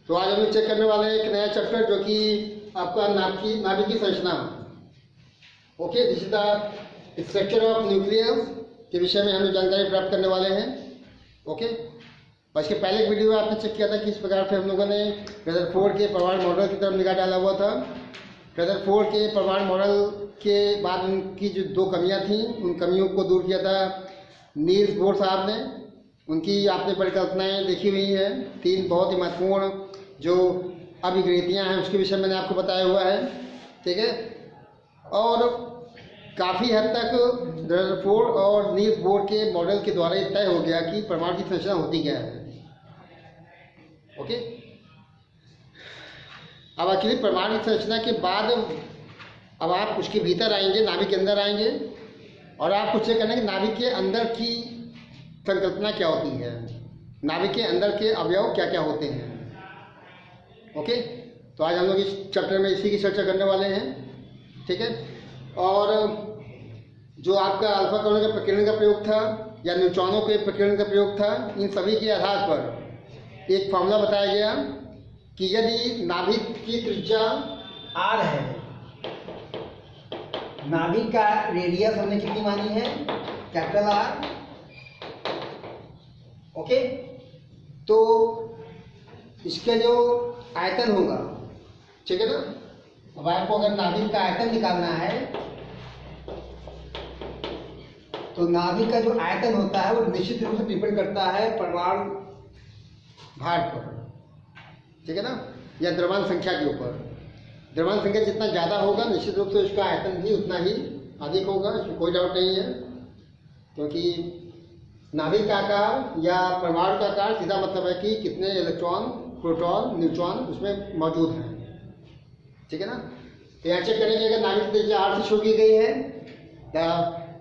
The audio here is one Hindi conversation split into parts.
तो आज हम लोग चेक करने वाले हैं एक नया चैप्टर जो कि आपका नाभिक की संरचना। Okay, this is the structure of nucleus के विषय में हम लोग जानकारी प्राप्त करने वाले हैं। ओके, और इसके पहले एक वीडियो में आपने चेक किया था कि इस प्रकार से हम लोगों ने रदरफोर्ड के परमाणु मॉडल की तरफ निगाह डाला हुआ था। रदरफोर्ड के परमाणु मॉडल के बाद उनकी जो दो कमियां थीं, उन कमियों को दूर किया था नील्स बोर साहब ने। उनकी आपने परिकल्पनाएं देखी हुई हैं, तीन बहुत ही महत्वपूर्ण जो अभिक्रियाएं हैं उसके विषय में मैंने आपको बताया हुआ है। ठीक है, और काफ़ी हद तक रदरफोर्ड और नील्स बोर के मॉडल के द्वारा ये तय हो गया कि परमाणु की संरचना होती क्या है। ओके, अब एक्चुअली परमाणु की संरचना के बाद अब आप उसके भीतर आएंगे, नाभिक के अंदर आएंगे और आप कुछ चेक करेंगे नाभिक के अंदर की संकल्पना क्या होती है, नाभिक के अंदर के अवयव क्या क्या होते हैं। ओके, तो आज हम लोग इस चैप्टर में इसी की चर्चा करने वाले हैं। ठीक है, और जो आपका अल्फा कणों के प्रकीर्णन का प्रयोग था या न्यूट्रॉनों के प्रकीर्णन का प्रयोग था, इन सभी के आधार पर एक फॉर्मूला बताया गया कि यदि नाभिक की त्रिज्या आर है, नाभिक का रेडियस हमने कितनी मानी है, कैपिटल आर। ओके, तो इसका जो आयतन होगा, ठीक है ना। अब आपको अगर नाभिक का आयतन निकालना है तो नाभिक का जो आयतन होता है वो निश्चित रूप से डिपेंड करता है परमाणु भार पर, ठीक है ना, या द्रव्यमान संख्या के ऊपर। द्रव्यमान संख्या जितना ज़्यादा होगा निश्चित रूप से उसका आयतन भी उतना ही अधिक होगा, इसमें कोई डाउट नहीं है। क्योंकि नाभिक का आकार या परमाणु का आकार सीधा मतलब है कि कितने इलेक्ट्रॉन, प्रोटॉन, न्यूट्रॉन उसमें मौजूद हैं। ठीक है ना, तो यहाँ चेक करेंगे अगर नाभिक त्रिज्या आर से शो की गई है, the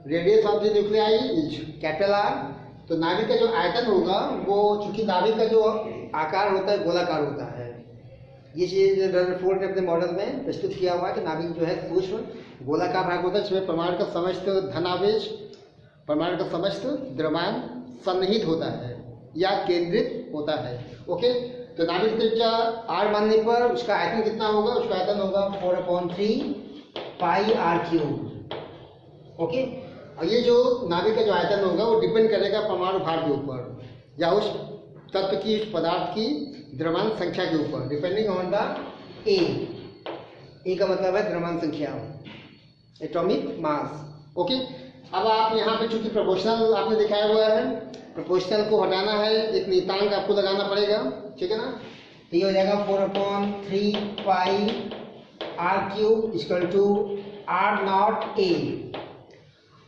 radius of the nuclei is capital R, तो नाभिक का जो आयतन होगा वो, चूंकि नाभिक का जो आकार होता है गोलाकार होता है। ये चीज़ रदरफोर्ड ने अपने मॉडल में प्रस्तुत किया हुआ है कि नाभिक जो है सूक्ष्म गोलाकार भाग होता है जिसमें परमाणु का समस्त धनावेश, परमाणु का समस्त द्रव्यमान सन्निहित होता है या केंद्रित होता है। ओके, तो नाभिक त्रिज्या आर मानने पर उसका आयतन कितना होगा, उसका आयतन होगा 4/3 पाई आर क्यूब। ओके, और ये जो नाभिक का जो आयतन होगा वो डिपेंड करेगा परमाणु भार के ऊपर या उस तत्व की, उस पदार्थ की द्रव्यमान संख्या के ऊपर, डिपेंडिंग ऑन द ए का मतलब है द्रव्यमान संख्या, एटॉमिक मास। ओके, अब आप यहाँ पे चूंकि प्रोपोर्शनल आपने दिखाया हुआ है, प्रोपोर्शनल को हटाना है, एक नियतांक आपको लगाना पड़ेगा। ठीक है ना, तो ये हो जाएगा 4/3 pi R cube equal to R naught A.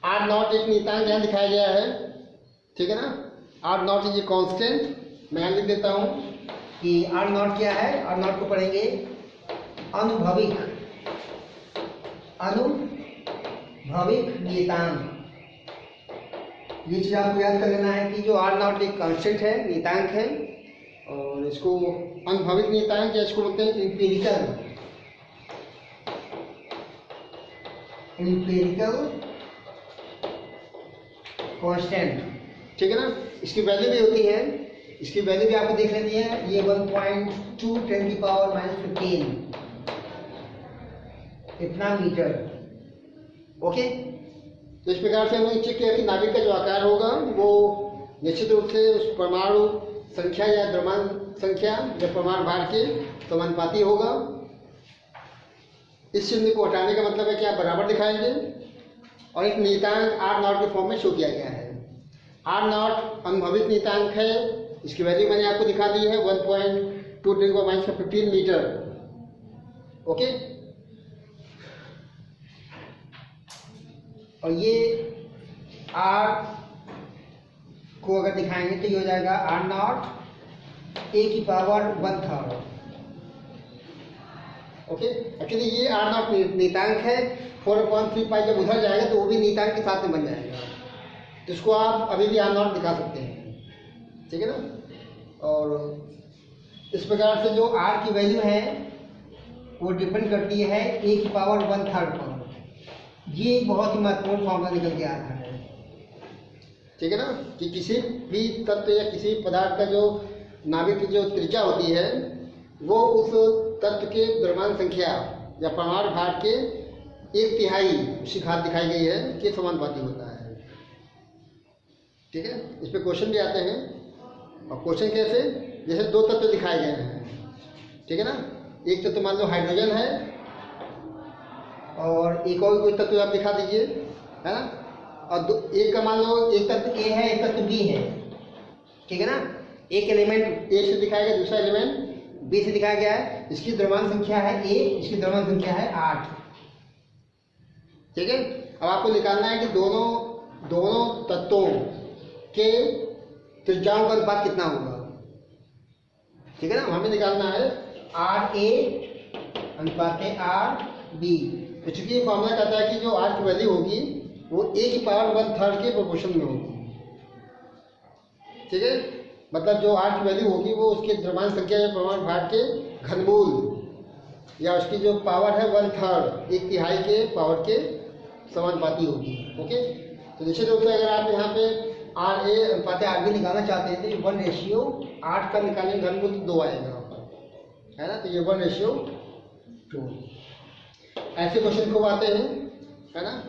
R naught एक नियतांक यहाँ दिखाया गया है, ठीक है ना। R naught is a constant, मैं यहाँ लिख देता हूँ कि आर नॉट क्या है। आर नॉट को पढ़ेंगे अनुभविक नियतांक। ये चीज आपको याद कर लेना है कि जो आर नॉट एक कांस्टेंट है, नियतांक है, और इसको अनुभविक नियतांक या इसको बोलते हैं इंपेरिकल कांस्टेंट। ठीक है ना, इसकी वैल्यू भी होती है, इसकी वैल्यू भी आपको देख लेनी है। ये 1.2 10⁻⁻15 इतना मीटर। ओके, तो इस प्रकार से हमने चेक किया कि नाभिक का जो आकार होगा वो निश्चित रूप से उस परमाणु संख्या या द्रव्यमान संख्या या परमाणु भार के समानुपाती होगा। इस चिन्ह को हटाने का मतलब है कि आप बराबर दिखाएंगे और एक नियतांक आर नॉट के फॉर्म में शो किया गया है। आर नॉट अनुभविक नियतांक है, इसकी वैल्यू मैंने आपको दिखा दी है 1.2 10⁻⁻15 मीटर। ओके, और ये आर को अगर दिखाएंगे तो ये हो जाएगा आर नॉट ए की पावर 1/3। ओके, एक्चुअली ये आर नॉट नियतांक है। 4/3 पाई जब उधर जाएगा तो वो भी नियतांक के साथ में बन जाएगा, तो इसको आप अभी भी आर नॉट दिखा सकते हैं। ठीक है ना, और इस प्रकार से जो आर की वैल्यू है वो डिपेंड करती है ए की पावर 1/3 पर। ये बहुत ही महत्वपूर्ण फॉर्मूला निकल के आ रहा है। ठीक है ना, कि किसी भी तत्व या किसी पदार्थ का जो नाभिक की जो त्रिज्या होती है वो उस तत्व के द्रव्यमान संख्या या परमाणु भार के 1/3 उसकी घात दिखाई गई है के समानुपाती होता है। ठीक है, इस पे क्वेश्चन भी आते हैं। और क्वेश्चन कैसे, जैसे दो तत्व दिखाए गए हैं, ठीक है ना, एक तत्व मान लो हाइड्रोजन है और एक और कोई तत्व आप दिखा दीजिए, है ना, और एक का मान लो एक तत्व ए है, एक तत्व बी है, ठीक है ना, एक एलिमेंट ए से दिखाया गया, दूसरा एलिमेंट बी से दिखाया गया है, इसकी द्रव्यमान संख्या है ए, इसकी द्रव्यमान संख्या है 8। ठीक है, अब आपको निकालना है कि दोनों तत्वों के त्रिज्याओं का अनुपात कितना होगा। ठीक है ना, हमें निकालना है आर ए अनुपात आर बी। तो चूंकि ये फॉर्मूला कहता है कि जो आर की वैल्यू होगी वो ए की पावर 1/3 के प्रोपोर्शन में होगी। ठीक है, मतलब जो आर की वैल्यू होगी वो उसके द्रव्यमान संख्या या परमाणु भार के घनमूल या उसकी जो पावर है 1/3 1/3 के पावर के समानुपाती होगी। ओके, तो निश्चित रूप से अगर आप यहाँ पे आर ए अनुपात आर बी निकालना चाहते हैं तो ये 1:8 का निकालने घनमूल तो 2 आएगा, है ना, तो ये 1:2। ऐसे क्वेश्चन खूब आते हैं, है ना।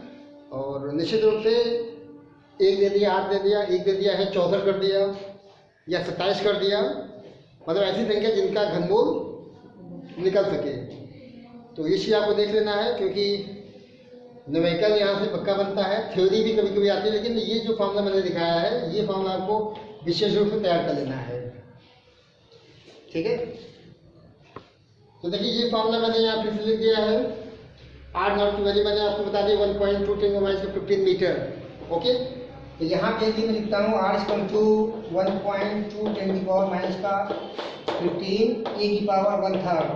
और निश्चित रूप से 1 दे दिया, 8 दे दिया, 1 दे दिया है 14 कर दिया या 27 कर दिया, मतलब ऐसी संख्या जिनका घनमूल निकल सके। तो ये चीज़ आपको देख लेना है, क्योंकि न्यूमेरिकल यहाँ से पक्का बनता है, थ्योरी भी कभी कभी आती है, लेकिन ये जो फॉर्मूला मैंने दिखाया है ये फॉर्मूला आपको विशेष रूप से तैयार कर लेना है। ठीक है, तो देखिए ये फॉर्मूला मैंने यहाँ फिर से लिख दिया है। आर नॉट की वैल्यू मैंने आपको बता दी 1.2 × 10⁻⁵ मीटर। ओके, तो यहाँ पे भी मैं लिखता हूँ R = 1.2 × 10⁻⁵ e की पावर 1/3।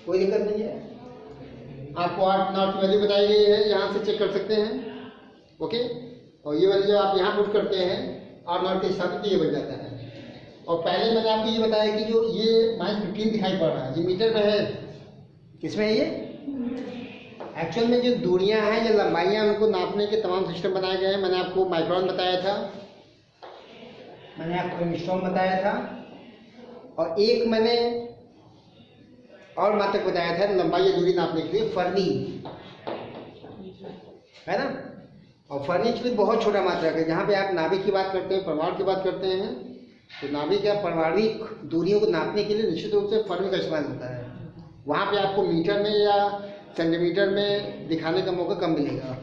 कोई दिक्कत नहीं है, आपको आर नॉट की वैल्यू बताई गई है, यहाँ से चेक कर सकते हैं। ओके, और ये वैल्यू जब आप यहाँ पुट करते हैं आर नॉट के हिसाब से तो ये बन जाता है। और पहले मैंने आपको ये बताया कि जो ये -15 दिखाई पड़ रहा है ये मीटर में है, किसमें है ये, एक्चुअल में जो दूरियां हैं या लंबाइयां उनको नापने के तमाम सिस्टम बनाए गए हैं। मैंने आपको माइक्रोन बताया था, मैंने आपको एंगस्ट्रॉम बताया था, और एक मैंने और मात्रक बताया था लंबाई या दूरी नापने के लिए फर्मी, है ना। और फर्मी एक्चुअली बहुत छोटा मात्रक है। जहाँ पे आप नाभिक की बात करते हैं, परमाणु की बात करते हैं, तो नाभिक या परमाणविक दूरियों को नापने के लिए निश्चित रूप से फर्मी का इस्तेमाल होता है। वहाँ पे आपको मीटर में या सेंटीमीटर में दिखाने का मौका कम मिलेगा।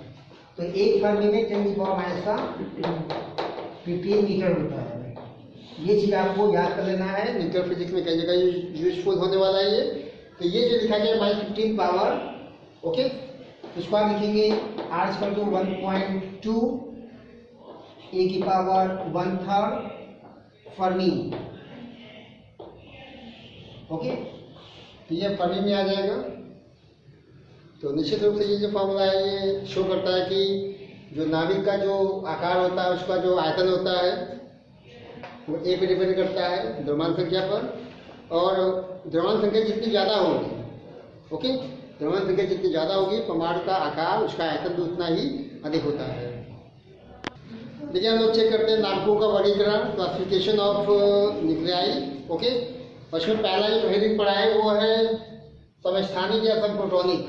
तो एक फर्मी में 10⁻⁻15 मीटर होता है। ये चीज़ आपको याद कर लेना है, न्यूक्लियर फिजिक्स में कई जगह यूजफुल होने वाला है ये। तो ये जो लिखा गया -15 पावर, ओके, उसको आप लिखेंगे R = 1.2 e की पावर 1/3 फर्मी। ओके, तो ये फर्मी में आ जाएगा। तो निश्चित रूप से ये जो फॉर्मूला है ये शो करता है कि जो नाभिक का जो आकार होता है उसका जो आयतन होता है वो ए पे डिपेंड करता है द्रव्यमान संख्या पर, और द्रव्यमान संख्या जितनी ज़्यादा होगी, ओके, द्रव्यमान संख्या जितनी ज़्यादा होगी परमाणु का आकार, उसका आयतन भी उतना ही अधिक होता है। देखिए हम लोग चेक करते हैं नाभिकों का वर्गीकरण, क्लासिफिकेशन ऑफ न्यूक्लियाई। ओके, और इसमें पहला जो हेडिंग पढ़ा है वो है समस्थानिक या समप्रोटॉनिक।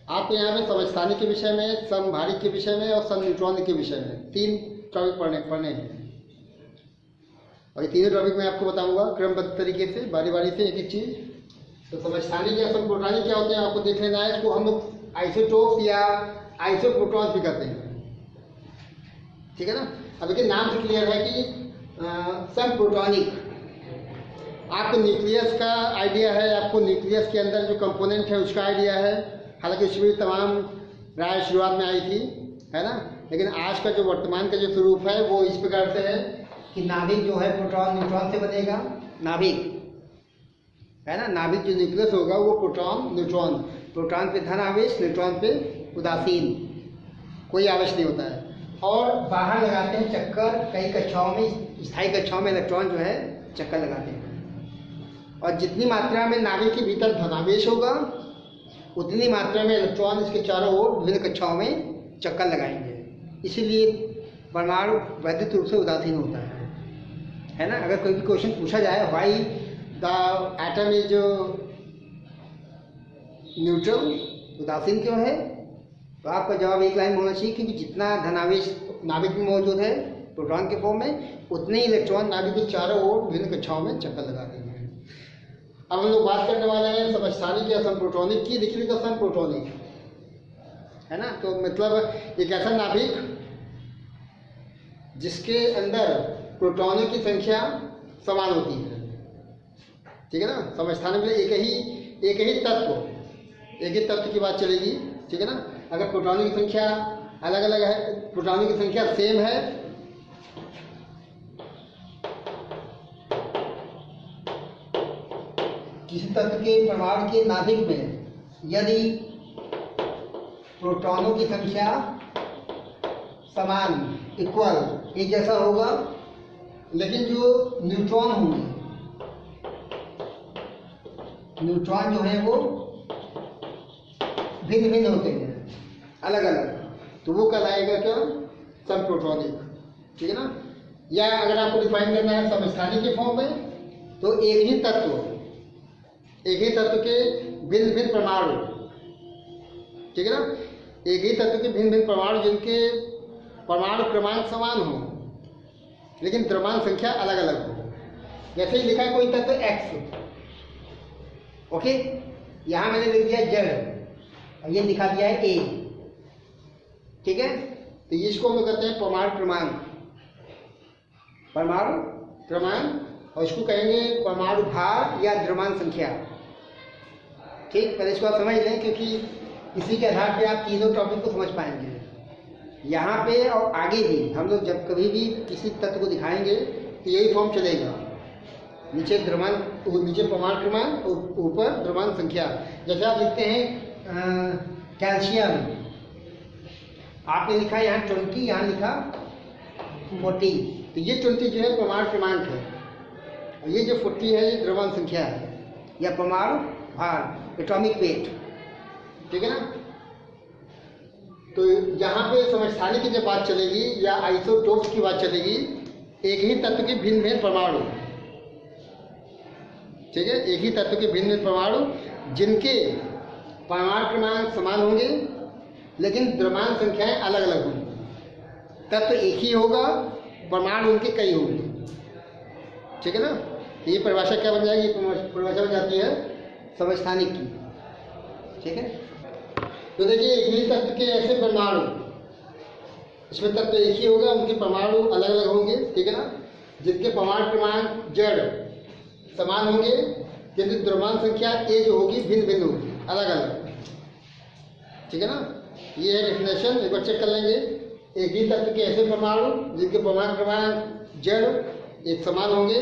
आपको यहाँ पे समस्थानिक के विषय में, समभारिक के विषय में और समन्यूट्रॉनिक के विषय में 3 टॉपिक पढ़ने हैं। और ये तीनों टॉपिक मैं आपको बताऊंगा क्रमबद्ध तरीके से, बारी बारी से एक एक चीज़। तो समस्थानिक या समप्रोटॉनिक क्या होते हैं आपको देख लेना है। इसको हम लोग आइसोटोप या आइसोप्रोटॉन्स भी कहते हैं, ठीक है ना। अब देखिए नाम से क्लियर है कि समप्रोटॉनिक, आपको न्यूक्लियस का आइडिया है, आपको न्यूक्लियस के अंदर जो कंपोनेंट है उसका आइडिया है। हालांकि उसमें भी तमाम राय शुरुआत में आई थी, है ना, लेकिन आज का जो वर्तमान का जो स्वरूप है वो इस प्रकार से है कि नाभिक जो है प्रोटॉन न्यूट्रॉन से बनेगा। नाभिक, है ना, नाभिक जो न्यूक्लियस होगा वो प्रोटॉन न्यूट्रॉन, प्रोटॉन पे धन आवेश, न्यूट्रॉन पे उदासीन, कोई आवेश नहीं होता है। और बाहर लगाते हैं चक्कर, कई कक्षाओं में, स्थायी कक्षाओं में इलेक्ट्रॉन जो है चक्कर लगाते हैं। और जितनी मात्रा में नाभिक के भीतर धनावेश होगा उतनी मात्रा में इलेक्ट्रॉन इसके चारों ओर विभिन्न कक्षाओं में चक्कर लगाएंगे। इसीलिए परमाणु वैद्युत रूप से उदासीन होता है। है ना। अगर कोई भी क्वेश्चन पूछा जाए why the atom is neutral, उदासीन क्यों है, तो आपका जवाब एक लाइन में होना चाहिए क्योंकि जितना धनावेश नाभिक में मौजूद है प्रोटॉन के फॉर्म में, उतने ही इलेक्ट्रॉन नाभिक के चारों ओर विभिन्न कक्षाओं में चक्कर लगा रहे हैं। अब हम लोग बात करने वाले हैं समस्थानिक या समप्रोटॉनिक की। देखिए तो समप्रोटॉनिक है ना, तो मतलब एक ऐसा नाभिक जिसके अंदर प्रोटॉनों की संख्या समान होती है, ठीक है ना। समस्थानिक में एक ही तत्व की बात चलेगी, ठीक है ना। अगर प्रोटॉनों की संख्या अलग अलग है, प्रोटॉनों की संख्या सेम है, किसी तत्व के परमाणु के नाभिक में यदि प्रोटॉनों की संख्या समान इक्वल एक जैसा होगा, लेकिन जो न्यूट्रॉन होंगे, न्यूट्रॉन जो है वो भिन्न भिन्न होते हैं, अलग अलग, तो वो कहलाएगा क्या, समप्रोटॉनिक, ठीक है ना। या अगर आपको डिफाइन करना है समस्थानिक के फॉर्म में, तो एक ही तत्व के भिन्न भिन्न परमाणु, ठीक है ना, एक ही तत्व के भिन्न भिन्न परमाणु जिनके परमाणु क्रमांक समान हो लेकिन द्रव्यमान संख्या अलग अलग हो। जैसे ही लिखा है कोई तत्व x, ओके, यहां मैंने लिख दिया z और ये लिखा दिया है a, ठीक है। तो इसको हम कहते हैं परमाणु क्रमांक और इसको कहेंगे परमाणु भार या द्रव्यमान संख्या, ठीक। पहले इसको आप समझ लें क्योंकि इसी के आधार पे आप तीनों टॉपिक को समझ पाएंगे। यहाँ पे और आगे भी हम लोग जब कभी भी किसी तत्व को दिखाएंगे तो यही फॉर्म चलेगा, नीचे द्रव्यमान, नीचे परमाणु क्रमांक और ऊपर द्रव्यमान संख्या। जैसे आप लिखते हैं कैल्शियम, आपने लिखा यहाँ 20, यहाँ लिखा 40, तो ये 20 जो है परमाणु क्रमांक है और ये जो 40 है ये द्रव्यमान संख्या है या परमाणु भार, एटॉमिक वेट, ठीक है ना। तो यहाँ पे समस्थानिक की जब बात चलेगी या आइसोटोप्स की बात चलेगी, एक ही तत्व के भिन्न भिन्न परमाणु, ठीक है, एक ही तत्व के भिन्न भिन्न परमाणु जिनके परमाणु क्रमांक समान होंगे लेकिन द्रव्यमान संख्याएं अलग अलग होंगी। तत्व एक ही होगा, परमाणु उनके कई होंगे, ठीक है ना। ये परिभाषा क्या बन जाएगी, परिभाषा बन जाती है समस्थानिक की, ठीक है। तो देखिए एक ही तत्व के ऐसे परमाणु, इसमें तत्व एक ही होगा, उनके परमाणु अलग अलग होंगे, ठीक है ना, जिनके परमाणु क्रमांक z समान होंगे किंतु द्रव्यमान संख्या a जो होगी भिन्न भिन्न होगी, अलग अलग, ठीक है ना। ये है डेफिनेशन, एक बार चेक कर लेंगे। एक ही तत्व के ऐसे परमाणु जिनके परमाणु क्रमांक z एक समान होंगे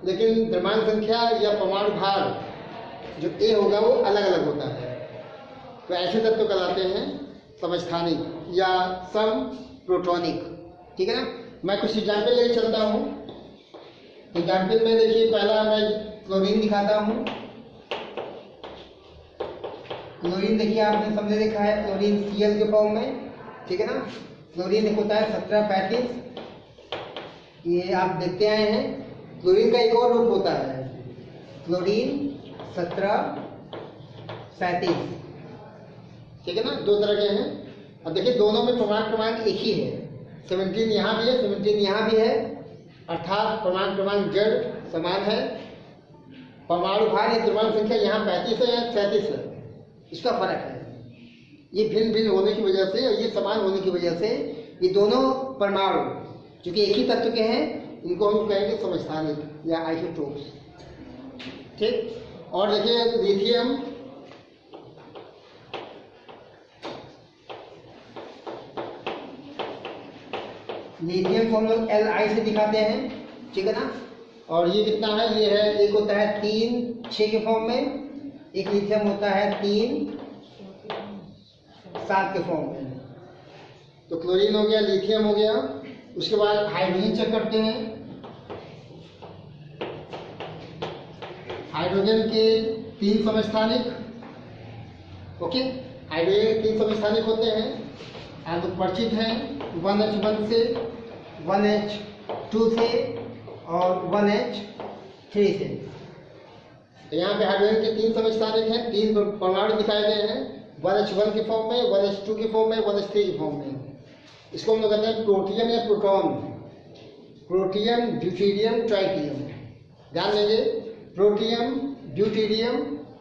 लेकिन द्रव्यमान संख्या या परमाणु भार जो a होगा वो अलग अलग होता है, तो ऐसे तत्व कहलाते हैं समस्थानिक या समप्रोटॉनिक, ठीक है ना। मैं कुछ एग्जाम्पल लेके चलता हूँ। एग्जाम्पल में देखिए पहला मैं क्लोरीन दिखाता हूँ। क्लोरीन देखिए आपने समझे देखा है, क्लोरीन Cl के फॉर्म में, ठीक है ना। क्लोरीन एक होता है 1735, ये आप देखते आए हैं। क्लोरीन का एक और रूप होता है क्लोरीन 1737, ठीक है ना, दो तरह के हैं। अब देखिए दोनों में परमाणु क्रमांक एक ही है, 17 यहाँ भी है, 17 यहाँ भी है, अर्थात परमाणु क्रमांक z समान है। परमाणु भार या द्रव्यमान संख्या यहाँ 35 है या 37 है, इसका फर्क है। ये भिन्न भिन्न होने की वजह से और ये समान होने की वजह से ये दोनों परमाणु चूंकि एक ही तत्व के हैं, इनको हम कहेंगे समस्थानिक या आइसोटोप्स, ठीक। और देखिए लिथियम, लिथियम को हम लोग Li से दिखाते हैं, ठीक है ना। और ये कितना है, ये है, एक होता है 3-6 के फॉर्म में, एक लिथियम होता है 3-7 के फॉर्म में। तो क्लोरीन हो गया, लिथियम हो गया। उसके बाद हाइड्रोजन चेक करते हैं। हाइड्रोजन के 3 समस्थानिक, ओके, हाइड्रोजन के 3 समस्थानिक होते हैं, आप लोग परिचित हैं, 1H1 से, 1H2 से और 1H3 से। तो यहाँ पे हाइड्रोजन के 3 समस्थानिक हैं, 3 परमाणु दिखाए गए हैं, 1H1 के फॉर्म में, 1H2 के फॉर्म में, 1H3 के फॉर्म में। इसको हम लोग कहते हैं प्रोटियम या प्रोटॉन, प्रोटियम, ड्यूटेरियम, ट्राइटियम। ध्यान देंगे, प्रोटियम, ड्यूटेरियम,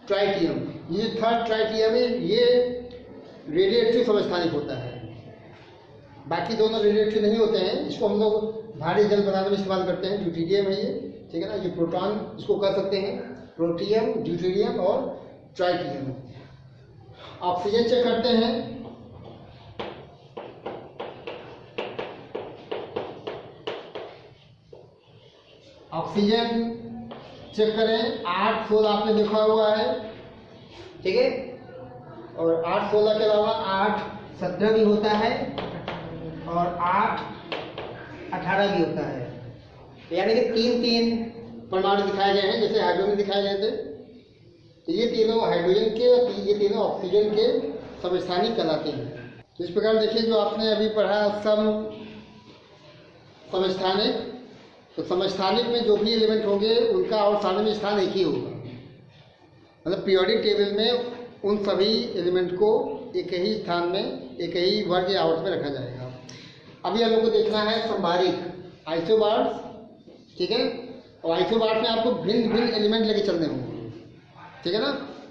ट्राइटियम। ये थर्ड ट्राइटियम है, ये रेडिएटिव समस्थानिक होता है, बाकी दोनों रेडिएटिव नहीं होते हैं। इसको हम लोग भारी जल बनाने में इस्तेमाल करते हैं। ड्यूटेरियम है ये, ठीक है ना। ये प्रोटॉन इसको कह सकते हैं, प्रोटियम, ड्यूटेरियम और ट्राइटियम। ऑक्सीजन चेक करते हैं। ऑक्सीजन चेक करें, 8 16 आपने देखा हुआ है, ठीक है। और 8 16 के अलावा 8 17 भी होता है और 8 18 भी होता है। यानी कि 3 परमाणु दिखाए गए हैं, जैसे हाइड्रोजन दिखाए गए थे। तो ये तीनों हाइड्रोजन के और ये तीनों ऑक्सीजन के समस्थानिक कहलाते हैं। तो इस प्रकार देखिए, जो आपने अभी पढ़ा समस्थानिक, तो समस्थानिक में जो भी एलिमेंट होंगे उनका और सारणी में स्थान एक ही होगा। मतलब पीरियोडिक टेबल में उन सभी एलिमेंट को एक ही स्थान में, एक ही वर्ग या आवर्त में रखा जाएगा। अभी हम लोग को देखना है संभारिक, आइसोबार्स, ठीक है। और आइसोबार्स में आपको भिन्न भिन्न एलिमेंट लेके चलने होंगे, ठीक है ना।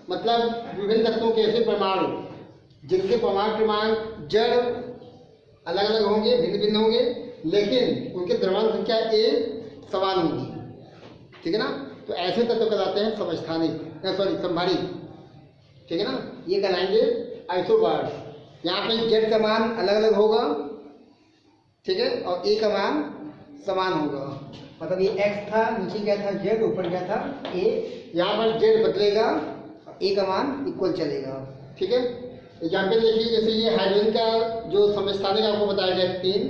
मतलब विभिन्न तत्वों के ऐसे परमाणु जिनके परमाणु क्रमांक जड़ अलग अलग होंगे, भिन्न भिन्न होंगे, लेकिन उनके द्रव्यमान संख्या A समान होगी, ठीक है ना। तो ऐसे तत्व कहलाते हैं समस्थानिक, संभारिक, ठीक है ना। ये कहलाएंगे आइसोबार्स। यहाँ पे Z का मान अलग अलग होगा, ठीक है, और A का मान समान होगा। मतलब ये X था, नीचे क्या था Z, ऊपर क्या था A। यहाँ पर Z बदलेगा, A का मान इक्वल चलेगा, ठीक है। एग्जाम्पल देखिए, जैसे ये हाइड्रोजन का जो समस्थानिक आपको बताया गया 3,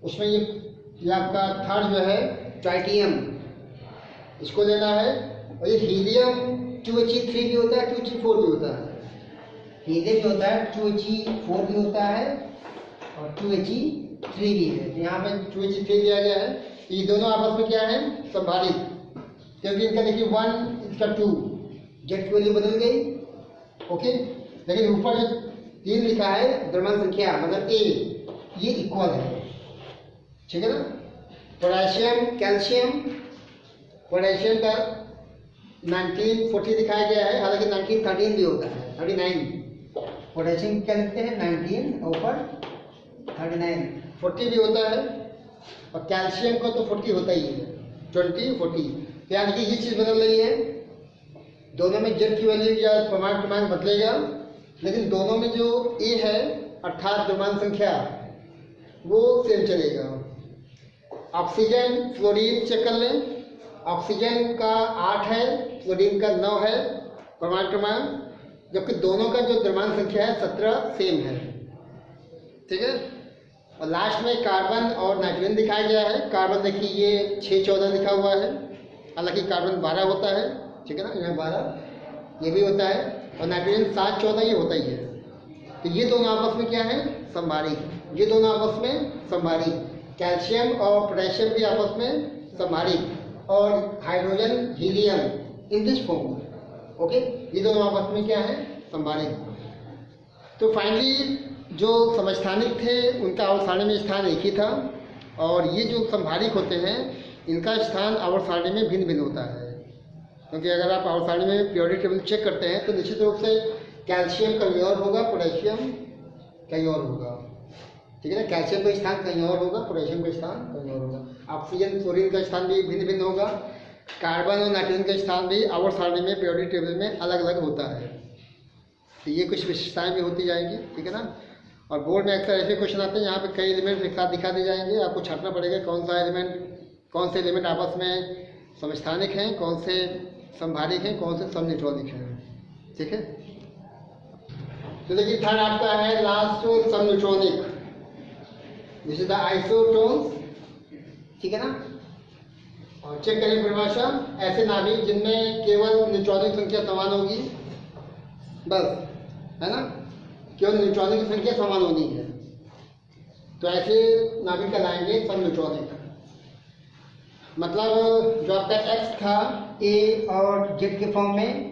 उसमें ये आपका थर्ड जो है ट्राइटियम, इसको लेना है। और ये हीलियम 2He3 भी होता है, 2He4 भी होता है। हीलियम जो होता है 2He4 भी होता है और 2He3 भी है। तो यहाँ पे 2He3 दिया गया है। ये दोनों आपस में क्या है, संभारिक, क्योंकि इनका देखिए 1 इसका 2, जेड की वैल्यू बदल गई, ओके। लेकिन ऊपर जो 3 लिखा है द्रव्यमान संख्या मतलब A, ये इक्वल है, ठीक है ना। पोटेशियम, कैल्शियम, पोटेशियम का 1940 दिखाया गया है, हालांकि 1913 भी होता है, 39। पोटेशियम क्या लिखते हैं 19 और ऊपर 39, 40 भी होता है। और कैल्शियम का तो 40 होता ही है, 20 40। तो यानी कि ये चीज़ बदल रही है, दोनों में जेड की वैल्यू या परमाणु क्रमांक बदलेगा, लेकिन दोनों में जो ए है अर्थात द्रव्यमान संख्या वो सेम चलेगा। ऑक्सीजन, फ्लोरीन चेक कर लें। ऑक्सीजन का 8 है, फ्लोरीन का 9 है परमाणु क्रमांक, जबकि दोनों का जो द्रव्यमान संख्या है 17 सेम है, ठीक है। और लास्ट में कार्बन और नाइट्रोजन दिखाया गया है। कार्बन देखिए ये 6-14 लिखा हुआ है, हालांकि कार्बन 12 होता है, ठीक है ना, यहाँ 12 ये भी होता है, और नाइट्रोजन 7-14 ये होता ही है। तो ये दोनों आपस में क्या है, संभारिक, ये दोनों आपस में संभारिक। कैल्शियम और पोटेशियम भी आपस में संभारिक, और hydrogen, helium in this form, okay, ये दोनों आपस में क्या है, संभारिक। तो फाइनली जो समस्थानिक थे उनका आवर्त सारणी में स्थान एक ही था, और ये जो संभारिक होते हैं इनका स्थान आवर्त सारणी में भिन्न भिन्न होता है। क्योंकि अगर आप आवर्त सारणी में पीरियोडिक टेबल चेक करते हैं तो निश्चित रूप से कैल्शियम कहीं और होगा, पोटेशियम कहीं और होगा, ठीक है ना। कैल्शियम का स्थान कहीं और होगा, पोटेशियम का स्थान कहीं और होगा। ऑक्सीजन, फ्लोरीन का स्थान भी भिन्न भिन्न होगा। कार्बन और नाइट्रोजन का स्थान भी आवर्त सारणी में पीरियोडिक टेबल में अलग अलग होता है। तो ये कुछ विशेषताएं भी होती जाएंगी, ठीक है ना। और बोर्ड में अक्सर ऐसे क्वेश्चन आते हैं यहाँ पे कई एलिमेंट एक साथ दिखा दिए जाएंगे, आपको छांटना पड़ेगा कौन से एलिमेंट आपस में समस्थानिक हैं, कौन से संभारिक हैं, कौन से समन्यूट्रॉनिक हैं, ठीक है। तो देखिए थर्ड आपका है लास्ट समन्यूट्रॉनिक, दिस इज द आइसोटोन्स, ठीक है ना। और चेक करें परिभाषा, ऐसे नाभिक जिनमें केवल न्यूट्रॉनिक संख्या समान होगी, बस, है ना, केवल न्यूट्रॉनिक की संख्या समान होनी है, तो ऐसे नाभिक कहलाएंगे समन्यूट्रॉनिक। मतलब जो आपका एक्स था ए और जेड के फॉर्म में,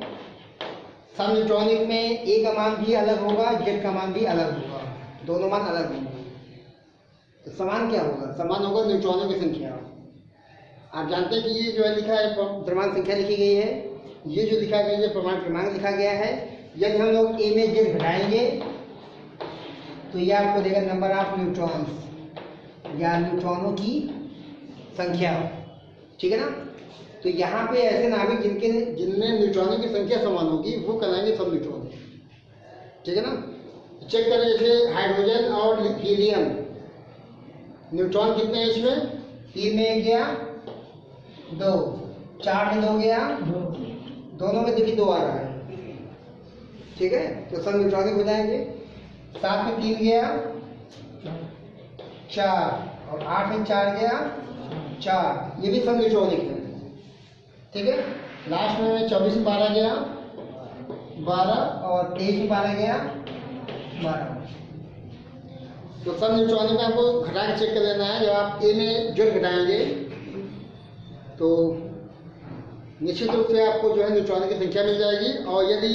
सब न्यूट्रॉनिक में ए का मान भी अलग होगा, जेड का मान भी अलग होगा, दोनों मान अलग होंगे। तो समान क्या होगा? समान होगा न्यूट्रॉनों की संख्या। आप जानते हैं कि ये जो है लिखा है द्रव्यमान संख्या लिखी गई है, ये जो लिखा गया है परमाणु क्रमांक लिखा गया है। यदि हम लोग ए में जेड घटाएंगे तो ये आपको देगा नंबर ऑफ न्यूट्रॉन्स या न्यूट्रॉनों की संख्या, ठीक है ना। तो यहाँ पे ऐसे नाभिक जिनमें न्यूट्रॉनों की संख्या समान होगी वो कहलाएंगे सब न्यूट्रॉन, ठीक है ना। चेक करें जैसे हाइड्रोजन और हीलियम, न्यूट्रॉन कितने हैं इसमें? ई में गया 2, 4 में 2 गया, दोनों में देखिए 2 आ रहा है, ठीक है। तो सब न्यूट्रॉनिक हो जाएंगे। 7 में 3 गया 4 और 8 में 4 गया 4, ये भी सब न्यूट्रॉनिक है, ठीक है। लास्ट में 24 में 12 गया 12 और 23 में 12 गया 12। तो सब न्यूट्रॉनिक में आपको घटा के चेक कर लेना है। जब आप ए में जेड घटाएंगे तो निश्चित रूप से आपको जो है न्यूट्रॉनिक की संख्या मिल जाएगी। और यदि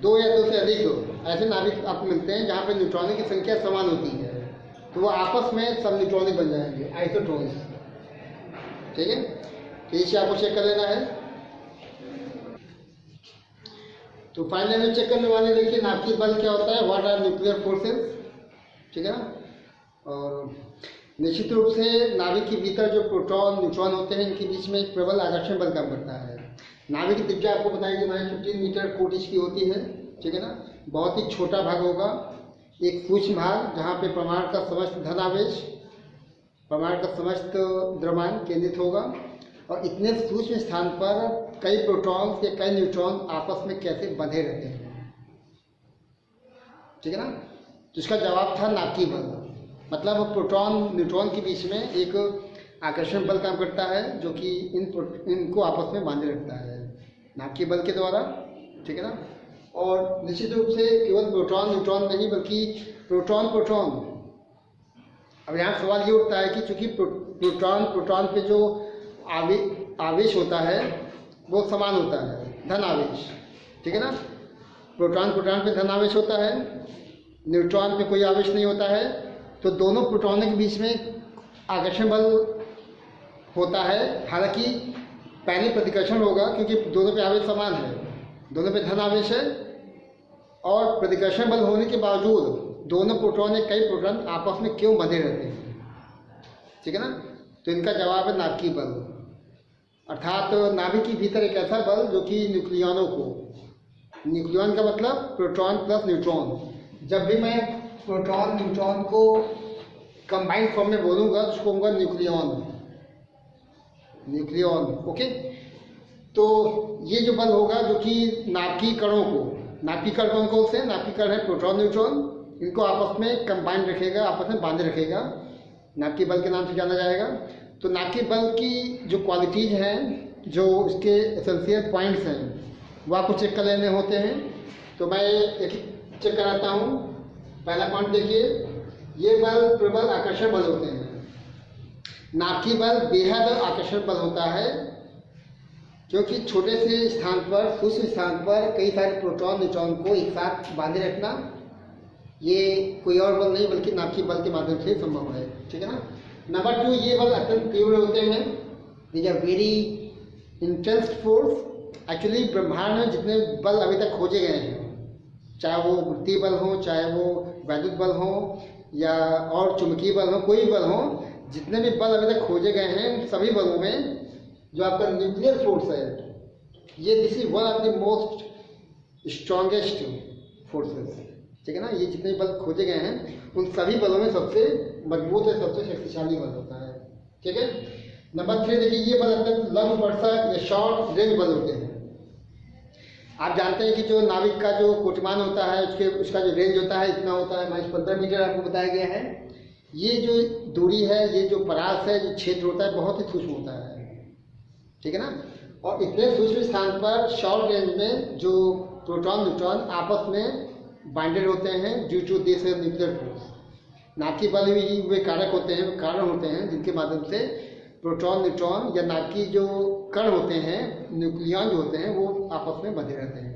2 या 2 से अधिक ऐसे नाभिक आपको मिलते हैं जहाँ पे न्यूट्रॉनिक की संख्या समान होती है तो वो आपस में सब न्यूट्रॉनिक बन जाएंगे, आइसोट्रॉन्स, ठीक है। तो इसे आपको चेक कर लेना है। तो फाइनल में चेक करने वाले देखिए नाभिकीय बल क्या होता है, व्हाट आर न्यूक्लियर फोर्सेस, ठीक है ना। और निश्चित रूप से नाभिक के भीतर जो प्रोटॉन न्यूट्रॉन होते हैं इनके बीच में एक प्रबल आकर्षण बल काम करता है। नाभिक की त्रिज्या आपको बताया कि 15 मीटर फुट की होती है, ठीक है ना। बहुत ही छोटा भाग होगा, एक सूक्ष्म भाग जहाँ पे परमाणु का समस्त धनावेश, परमाणु का समस्त द्रव्यमान केंद्रित होगा। और इतने सूक्ष्म स्थान पर कई प्रोटॉन्स या कई न्यूट्रॉन आपस में कैसे बंधे रहते हैं, ठीक है ना। तो इसका जवाब था नाभिकीय बल। मतलब प्रोटॉन न्यूट्रॉन के बीच में एक आकर्षण बल काम करता है जो कि इनको आपस में बांधे रखता है नाभिकीय बल के द्वारा, ठीक है ना। और निश्चित रूप से केवल प्रोटॉन न्यूट्रॉन नहीं बल्कि प्रोटॉन प्रोटॉन, अब यहाँ सवाल ये उठता है कि चूंकि प्रोटॉन पे जो आवेश होता है वो समान होता है, धन आवेश, ठीक है ना। प्रोटॉन पे धन आवेश होता है, न्यूट्रॉन पे कोई आवेश नहीं होता है। तो दोनों प्रोटॉनों के बीच में आकर्षण बल होता है। हालांकि पहले प्रतिकर्षण होगा क्योंकि दोनों पे आवेश समान है, दोनों पे धन आवेश है। और प्रतिकर्षण बल होने के बावजूद दोनों प्रोटॉन या कई प्रोटॉन आपस में क्यों बंधे रहते हैं, ठीक है ना। तो इनका जवाब है नाभिकीय बल, अर्थात नाभिक के भीतर एक ऐसा बल जो कि न्यूक्लियनों को, न्यूक्लियन का मतलब प्रोटॉन प्लस न्यूट्रॉन, जब भी मैं प्रोटॉन न्यूट्रॉन को कंबाइंड फॉर्म में बोलूँगा तो उसको कहूँगा न्यूक्लियन, ओके। तो ये जो बल होगा जो कि नाभिकीय कणों को, नाभिकीय कण कौन कौन से? नाभिकीय कण है प्रोटॉन न्यूट्रॉन, इनको आपस में कंबाइंड रखेगा, आपस में बांधे रखेगा, नाभिकीय बल के नाम से जाना जाएगा। तो नाभिकीय बल की जो क्वालिटीज हैं, जो इसके एसेंशियल पॉइंट्स हैं, वो आपको चेक कर लेने होते हैं। तो मैं एक चेक कराता हूँ। पहला पॉइंट देखिए, ये बल प्रबल आकर्षण बल होते हैं। नाभिकीय बल बेहद आकर्षण बल होता है क्योंकि छोटे से स्थान पर, सूक्ष्म स्थान पर कई सारे प्रोटॉन न्यूट्रॉन को एक साथ बांधे रखना, ये कोई और बल नहीं बल्कि नाभिकीय बल के माध्यम से संभव है, ठीक है ना। नंबर 2, ये बल अत्यंत तीव्र होते हैं। These are very intense force. Actually ब्रह्मांड में जितने बल अभी तक खोजे गए हैं, चाहे वो वृत्तीय बल हो, चाहे वो वैद्युत बल हो या और चुंबकीय बल हो, कोई भी बल हो, जितने भी बल अभी तक खोजे गए हैं सभी बलों में जो आपका न्यूक्लियर फोर्स है, ये this is one of the most strongest forces, ठीक है ना। ये जितने बल खोजे गए हैं उन सभी बलों में सबसे मजबूत है, सबसे शक्तिशाली बल होता है, ठीक है। नंबर 3 देखिए, ये बल अत्यंत लघु वर्षक या शॉर्ट रेंज बल होते हैं। आप जानते हैं कि जो नाभिक का जो कोटिमान होता है उसका जो रेंज होता है इतना होता है, -15 मीटर आपको बताया गया है। ये जो दूरी है, ये जो परास है, जो क्षेत्र होता है बहुत ही सूक्ष्म होता है, ठीक है ना। और इतने सूक्ष्म स्थान पर शॉर्ट रेंज में जो प्रोटॉन न्यूट्रॉन आपस में बाइंडेड होते हैं due to this nuclear force. नाभिकीय बल भी वे कारक होते हैं, कारण होते हैं जिनके माध्यम से प्रोटॉन न्यूट्रॉन या नाभिक जो कण होते हैं, न्यूक्लियॉन जो होते हैं, वो आपस में बंधे रहते हैं।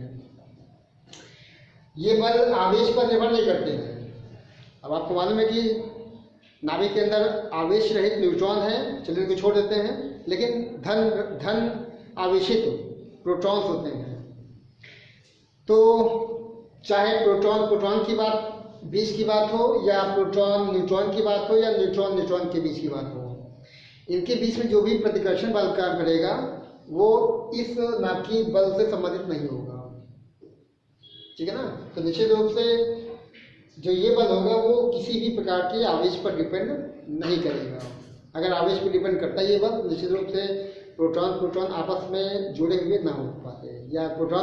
ये बल आवेश पर निर्भर नहीं करते हैं। अब आपको मालूम है कि नाभिक के अंदर आवेश रहित न्यूट्रॉन है, चलिए इनको छोड़ देते हैं, लेकिन धन आवेशित प्रोटॉन्स होते हैं। तो चाहे प्रोटॉन की बात बीच की बात हो, या प्रोटॉन न्यूट्रॉन की बात हो, या न्यूट्रॉन के बीच की बात हो, इनके बीच में जो भी प्रतिकर्षण बल काम करेगा वो इस नाभिकीय बल से संबंधित नहीं होगा। ठीक है ना। तो निश्चित रूप से जो ये बल होगा वो किसी भी प्रकार के आवेश पर डिपेंड नहीं करेगा। अगर आवेश पर डिपेंड करता है ये बल, निश्चित रूप से प्रोटॉन आपस में जुड़े हुए ना हो पाते, या प्रोटॉन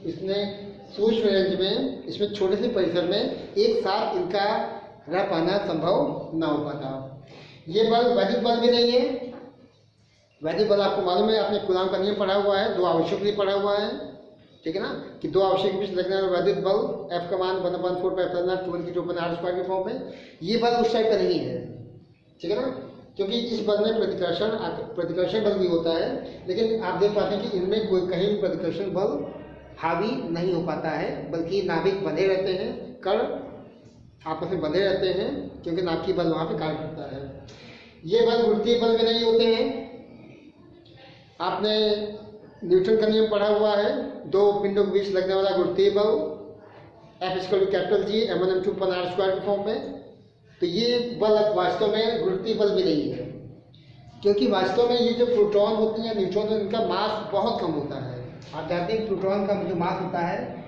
इसमें सूक्ष्म रेंज में, इसमें छोटे से परिसर में एक साथ इनका रह पाना संभव ना हो पाता। ये बल वैद्युत बल भी नहीं है। वैद्युत बल आपको मालूम है, आपने कूलाम का नियम पढ़ा हुआ है, 2 आवश्यक के लिए पढ़ा हुआ है। ठीक है ना, कि 2 आवश्यक के बीच लगने वाला वैद्युत बल F का मान 1/4πε² के फॉर्म में, ये बल उस टाइप का नहीं है। ठीक है ना, क्योंकि इस बल में प्रतिकर्षण बल भी होता है, लेकिन आप देख पाते हैं कि इनमें कोई कहीं भी प्रतिकर्षण बल हावी नहीं हो पाता है, बल्कि नाभिक बंधे रहते हैं, कण आपस में बंधे रहते हैं, क्योंकि नाभिकीय बल वहाँ पे कार्य करता है। ये बल गुरुत्वीय बल भी नहीं होते हैं। आपने न्यूटन का नियम पढ़ा हुआ है, 2 पिंडों के बीच लगने वाला गुरुत्वीय बल F=G m1m2/r² के फॉर्म में। तो ये बल वास्तव में गुरुत्वीय बल भी नहीं है, क्योंकि वास्तव में ये जो प्रोटॉन होते हैं, न्यूट्रॉन होते हैं, इनका मास बहुत कम होता है। आप जानते हैं प्रोटॉन का जो मास होता है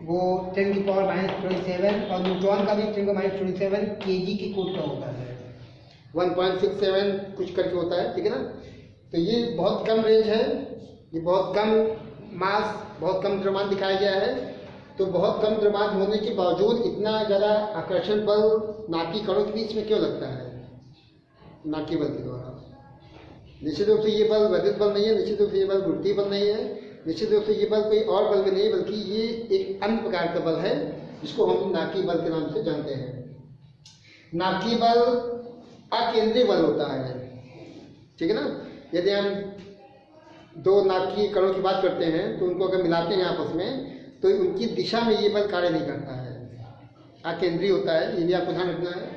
वो 10⁻⁻27 और न्यूट्रॉन का भी 10⁻⁻27 kg की कोट का होता है, 1.67 कुछ करके होता है। ठीक है ना, तो ये बहुत कम रेंज है, ये बहुत कम मास, बहुत कम द्रव्यमान दिखाया गया है। तो बहुत कम द्रव्यमान होने के बावजूद इतना ज़्यादा आकर्षण बल नाभिकीय कणों के बीच में क्यों लगता है? नाभिकीय बल के द्वारा। निश्चित रूप से ये बल वैद्युत बल नहीं है, निश्चित रूप से ये बल गुरुत्वीय बल नहीं है, निश्चित रूप से ये बल कोई और बल भी नहीं है, बल्कि ये एक अन्य प्रकार का बल है जिसको हम नाभिकीय बल के नाम से जानते हैं। नाभिकीय बल अकेंद्रीय बल होता है। ठीक है ना, यदि हम 2 नाभिकीय कणों की बात करते हैं तो उनको अगर मिलाते हैं आपस में, तो उनकी दिशा में ये बल कार्य नहीं करता है, अकेंद्रीय होता है। ये भी आपको ध्यान रखना है,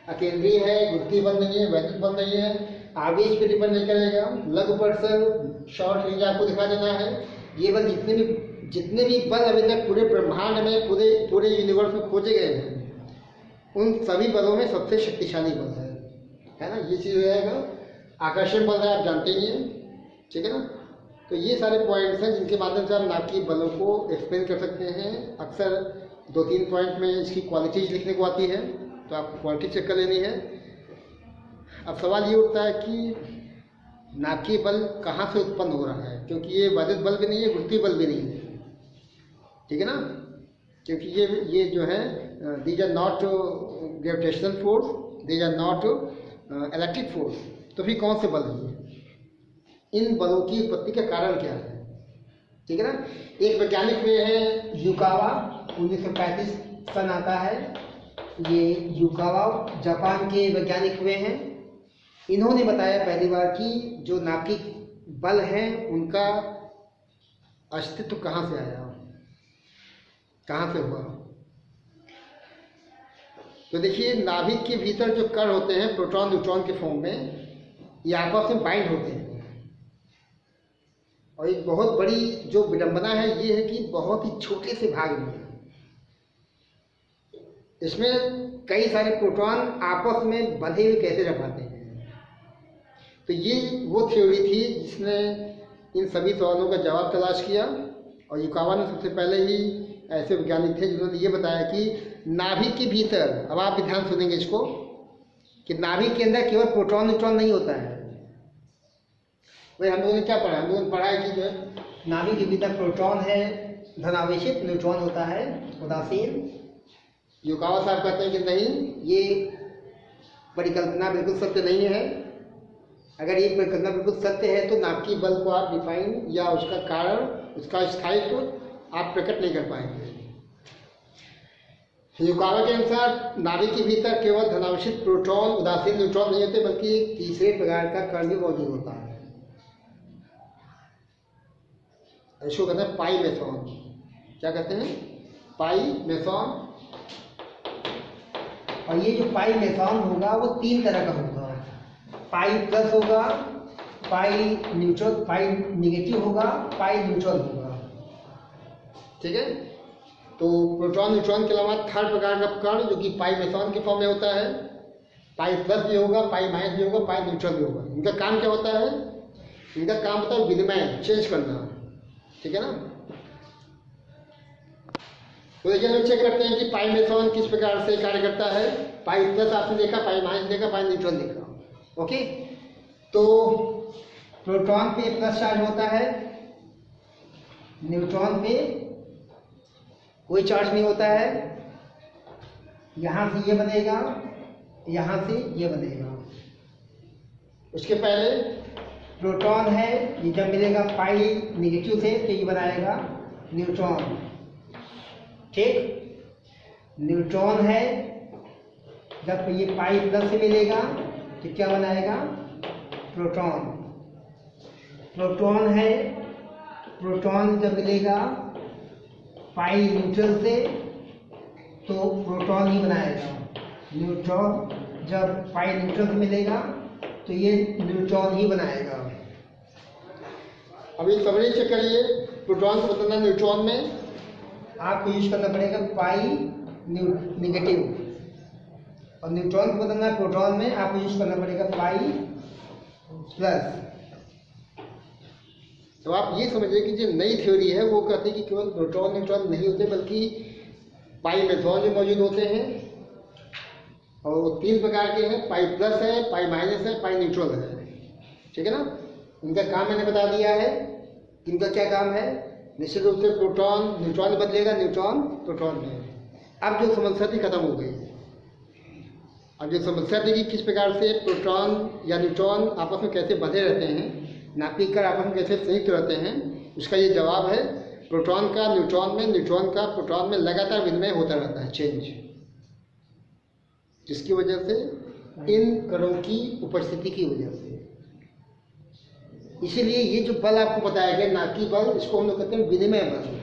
अकेंद्रीय है, गुरुत्वीय बल नहीं है, वैद्युत बल नहीं है, आवेश पे डिपेंड नहीं करेगा, लघु परिसर, शॉर्ट रेंज आपको दिखा देना है। ये बल जितने भी बल अभी तक पूरे ब्रह्मांड में, पूरे यूनिवर्स में खोजे गए हैं, उन सभी बलों में सबसे शक्तिशाली बल है ना। ये चीज़ रहेगा, आकर्षण बल है, आप जानते ही हैं। ठीक है ना, तो ये सारे पॉइंट्स हैं जिनके माध्यम से आप नाभिकीय बलों को एक्सप्लेन कर सकते हैं। अक्सर 2-3 पॉइंट में इसकी क्वालिटीज लिखने को आती है, तो आपको क्वालिटी चेक कर लेनी है। अब सवाल ये उठता है कि नाभिकीय बल कहाँ से उत्पन्न हो रहा है, क्योंकि ये वैद्युत बल भी नहीं है, गुरुत्वीय बल भी नहीं है। ठीक है ना, क्योंकि ये जो है these are not gravitational force, these are not electric force. तो फिर कौन से बल हैं? इन बलों की उत्पत्ति का कारण क्या है? ठीक है ना, एक वैज्ञानिक में है युकावा, 1935 सन आता है। ये युकावा जापान के वैज्ञानिक हुए हैं। इन्होंने बताया पहली बार कि जो नाभिकीय बल हैं उनका अस्तित्व कहाँ से आया, कहाँ से हुआ। तो देखिए, नाभिक के भीतर जो कण होते हैं प्रोटॉन न्यूट्रॉन के फॉर्म में, ये आपस में बाइंड होते हैं। और एक बहुत बड़ी जो विडंबना है ये है कि बहुत ही छोटे से भाग में इसमें कई सारे प्रोटॉन आपस में बंधे हुए कैसे रह पाते हैं। तो ये वो थ्योरी थी जिसने इन सभी सवालों का जवाब तलाश किया। और युकावा ने सबसे पहले ही ऐसे वैज्ञानिक थे जिन्होंने ये बताया कि नाभिक के भीतर, अब आप भी ध्यान सुनेंगे इसको, कि नाभिक के अंदर केवल प्रोटॉन न्यूट्रॉन नहीं होता है। वही हम लोगों ने क्या पढ़ा, हम लोगों ने पढ़ा है कि जो है नाभिक के भीतर प्रोटॉन है, धनावेशित, न्यूट्रॉन होता है उदासीन। युकावा साहब कहते हैं कि नहीं, ये परिकल्पना बिल्कुल सत्य नहीं है। अगर ये परिकल्पना बिल्कुल सत्य है तो नाभिकीय बल को आप डिफाइन या उसका कारण, उसका स्थायित्व आप प्रकट नहीं कर पाएंगे। युकावा के अनुसार नाभिक के भीतर केवल धनावेशित प्रोटॉन उदासीन न्यूट्रॉन नहीं होते, बल्कि एक तीसरे प्रकार का कण भी मौजूद होता है। इसको कहते हैं पाई मेसॉन। क्या कहते हैं? पाई मेसॉन। और ये जो पाई मेसॉन होगा वो 3 तरह का होगा। पाई प्लस होगा, पाई न्यूट्रल, पाई निगेटिव होगा, पाई न्यूट्रल होगा। ठीक है। तो प्रोटॉन न्यूट्रॉन के अलावा थर्ड प्रकार का कण जो कि पाई मेसॉन के फॉर्म में होता है, पाई प्लस भी होगा, पाई माइनस भी होगा, पाई न्यूट्रल भी होगा। इनका काम क्या होता है? इनका काम होता है विनिमय, चेंज करना। ठीक है ना। तो देखिए हम चेक करते हैं कि पाई मेसॉन किस प्रकार से कार्य करता है। पाई प्लस आपने देखा, पाई माइनस देखा, पाई न्यूट्रल देखा। ओके। तो प्रोटॉन पे प्लस चार्ज होता है, न्यूट्रॉन पे कोई चार्ज नहीं होता है। यहाँ से ये बनेगा, यहाँ से ये बनेगा। उसके पहले प्रोटॉन है, ये जब मिलेगा पाई निगेटिव से तो ये बनाएगा न्यूट्रॉन। ठीक। न्यूट्रॉन है, जब ये पाई प्लस से मिलेगा तो क्या बनाएगा? प्रोटॉन। प्रोटॉन है, प्रोटॉन जब मिलेगा पाई न्यूट्रल से तो प्रोटॉन ही बनाएगा। न्यूट्रॉन जब पाई न्यूट्रल से मिलेगा तो ये न्यूट्रॉन ही बनाएगा। अभी समरी चेक करिए। प्रोटॉन को बदलना न्यूट्रॉन में आपको यूज करना पड़ेगा पाई निगेटिव, और न्यूट्रॉन को बदलना प्रोटॉन में आपको यूज करना पड़ेगा पाई प्लस। तो आप ये समझिए कि जो नई थ्योरी है वो कहती है कि केवल प्रोटॉन न्यूट्रॉन नहीं होते, बल्कि पाई मेसॉन भी मौजूद होते हैं। और वो 3 प्रकार के हैं, पाई प्लस है, पाई माइनस है, पाई न्यूट्रल है। ठीक है ना। इनका काम मैंने बता दिया है। इनका क्या काम है? निश्चित रूप से प्रोटॉन न्यूट्रॉन में बदलेगा, न्यूट्रॉन प्रोटॉन में। अब जो समस्या थी खत्म हो गई। अब जो समस्या थी कि किस प्रकार से प्रोटॉन या न्यूट्रॉन आपस में कैसे बंधे रहते हैं, नापी कर आपस में कैसे संयुक्त रहते हैं, उसका ये जवाब है प्रोटॉन का न्यूट्रॉन में, न्यूट्रॉन का प्रोटॉन में लगातार विनिमय होता रहता है, चेंज, जिसकी वजह से इन कणों की उपस्थिति की वजह से। इसीलिए ये जो बल आपको बताया गया, नाकी बल, इसको हम लोग कहते हैं विनिमय बल।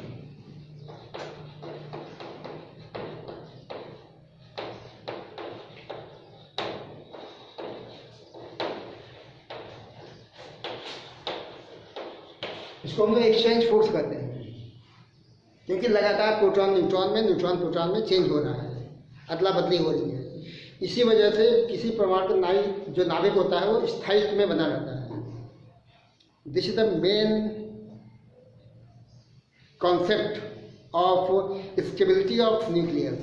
इसको हम लोग एक्सचेंज फोर्स कहते हैं, क्योंकि लगातार प्रोटॉन न्यूट्रॉन में, न्यूट्रॉन प्रोटॉन में चेंज हो रहा है, अदला बदली हो रही है। इसी वजह से किसी परमाणु का जो नाभिक होता है वो स्थायित्व में बना रहता है। This is the main concept of stability of nucleus.